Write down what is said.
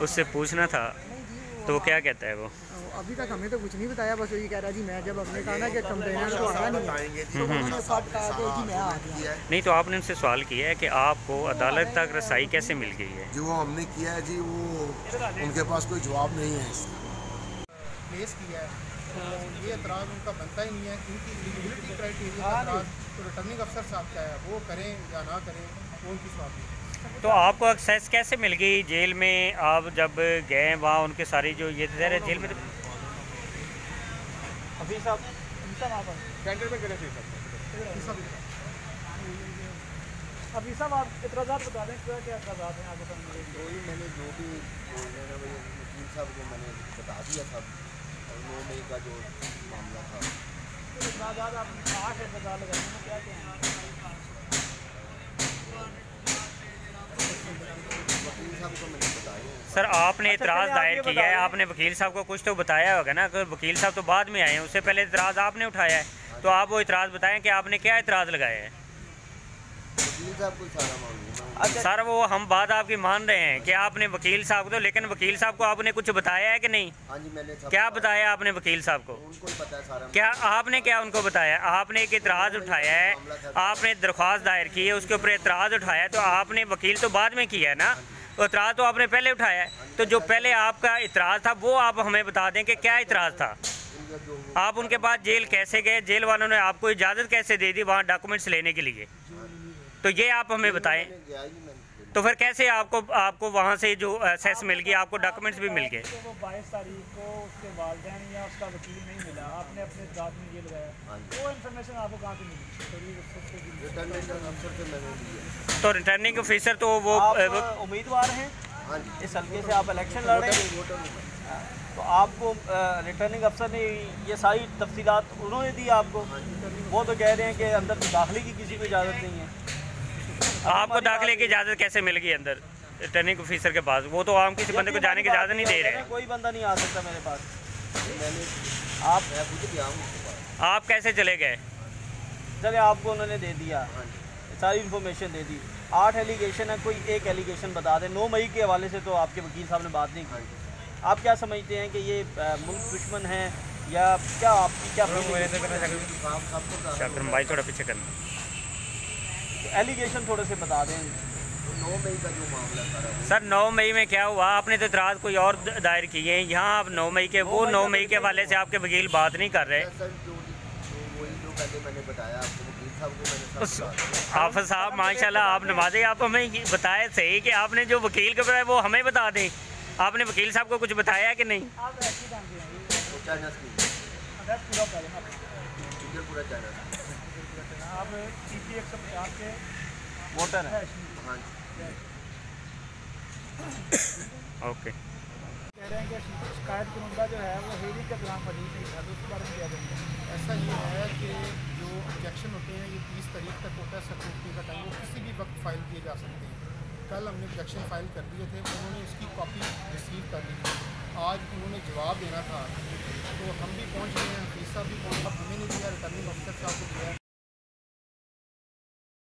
उससे पूछना था तो वो क्या कहता है वो? अभी तक हमें तो कुछ नहीं बताया, बस वही कह रहा जी मैं जब हमने कहा ना कि कंप्लेनेंट तो आया नहीं तो उन्होंने फट कहा कि जी मैं आ गया। नहीं तो आपने उनसे सवाल किया है कि आपको अदालत तक रसाई कैसे मिल गई है? जो हमने किया है जी वो उनके पास कोई जवाब नहीं है इसका। प्लेस किया है तो ये एतराज़ उनका बनता ही नहीं है। इनकी एलिजिबिलिटी क्राइटेरिया का एतराज़ तो रिटर्निंग अफसर साहब का है, वो करें या ना करें वो उनकी स्वाब है। तो आपको एक्सेस कैसे मिल गई जेल में? आप जब गए वहाँ उनके सारी जो ये थे जेल में अभी साहब कैंटर में गए थे अभी साहब आप इतराज़ात बता दें क्या क्या इतराज़ात हैं आपके सामने? वही मैंने जो भी बोल रहे हैं भाई वकील साहब को मैंने बता दिया था और 9 मई का जो मामला था इतराज़ात आप 8 इतराज़ात लगाए हैं क्या क्या हैं? वकील साहब को मैंने बताया। सर आपने इतराज़ दायर किया है, आपने वकील साहब को कुछ तो बताया होगा ना? अगर वकील साहब तो बाद में आए हैं, उससे पहले इतराज़ आपने उठाया है तो आप वो इतराज़ बताएं कि आपने क्या इतराज़ लगाया है। वकील साहब को सारा मालूम है। सर वो हम बात आपकी मान रहे हैं कि आपने वकील साहब को, लेकिन वकील साहब को आपने कुछ बताया है कि नहीं? हाँ जी मैंने क्या बताया आपने वकील साहब को? उनको ही पता है सारा। क्या आपने क्या उनको बताया? आपने एक इतराज़ उठाया है, आपने दरख्वास्त दायर की है, उसके ऊपर इतराज़ उठाया है, तो आपने वकील तो बाद में किया है ना, तो इतराज़ तो आपने पहले उठाया है। तो जो पहले आपका इतराज़ था वो आप हमें बता दें कि क्या इतराज़ था। आप उनके पास जेल कैसे गए? जेल वालों ने आपको इजाज़त कैसे दे दी वहाँ डॉक्यूमेंट्स लेने के लिए? तो ये आप हमें बताएं। तो फिर कैसे आपको वहाँ से जो एक्सेस मिल गया, आपको डॉक्यूमेंट्स भी मिल गए? वो 22 तारीख को उसके वालिदैन या उसका वकील नहीं मिला, आपने अपने इतराज़ में ये लगाया, वो इन्फॉर्मेशन आपको कहाँ से मिली? तो रिटर्निंग ऑफिसर तो वो उम्मीदवार हैं इस हल्के से, आप इलेक्शन लड़ रहे हैं तो आपको रिटर्निंग अफसर ने ये सारी तफसीलात उन्होंने दी आपको। वो तो कह रहे हैं कि अंदर दाखिले की किसी को इजाज़त नहीं है। आपको दाखिले की इजाज़त कैसे मिल गई अंदर रिटर्निंग ऑफिसर के पास? वो तो आम किसी बंदे को जाने की इजाज़त नहीं दे रहे। कोई बंदा नहीं आ सकता मेरे पास। आप कैसे चले गए? चले आपको उन्होंने दे दिया, सारी इन्फॉर्मेशन दे दी। 8 एलिगेशन है, कोई एक एलिगेशन बता दें। 9 मई के हवाले से तो आपके वकील साहब ने बात नहीं की। आप क्या समझते हैं कि ये मुल्क दुश्मन है या क्या? आपकी क्या शाकिर भाई थोड़ा पीछे करना, एलिगेशन थोड़े से बता दें। 9 मई का जो मामला था सर 9 मई में क्या हुआ? आपने तो इतराज़ कोई और दायर किए हैं, यहाँ आप 9 मई के, वो 9 मई के हवाले से आपके वकील बात नहीं कर रहे। सर वही जो पहले मैंने बताया आपको, वकील साहब को मैंने हाफिज़ साहब माशाल्लाह आप नमाज़े, आप हमें बताए सही कि आपने जो वकील को बताया वो हमें बता दें। आपने वकील साहब को कुछ बताया कि नहीं? आप CP 150 के वोटर हैं। ओके। कह रहे हैं कि शिकायत कुनुंदा जो है वो हेयरिंग के दौरान मौजूद नहीं था, तो उसके बारे में क्या करेंगे? ऐसा ये है कि जो ऑब्जेक्शन होते हैं ये 30 तारीख तक होता है सिक्योरिटी का टाइम, वो किसी भी वक्त फ़ाइल किए जा सकते हैं। कल हमने ऑब्जेक्शन फ़ाइल कर दिए थे, उन्होंने उसकी कॉपी रिसीव कर ली। आज उन्होंने जवाब देना था तो हम भी पहुँच गए हैं, हफीज़ साहब भी पहुँच, हमें नहीं दिया, रिटर्निंग अफसर साहब को दिया।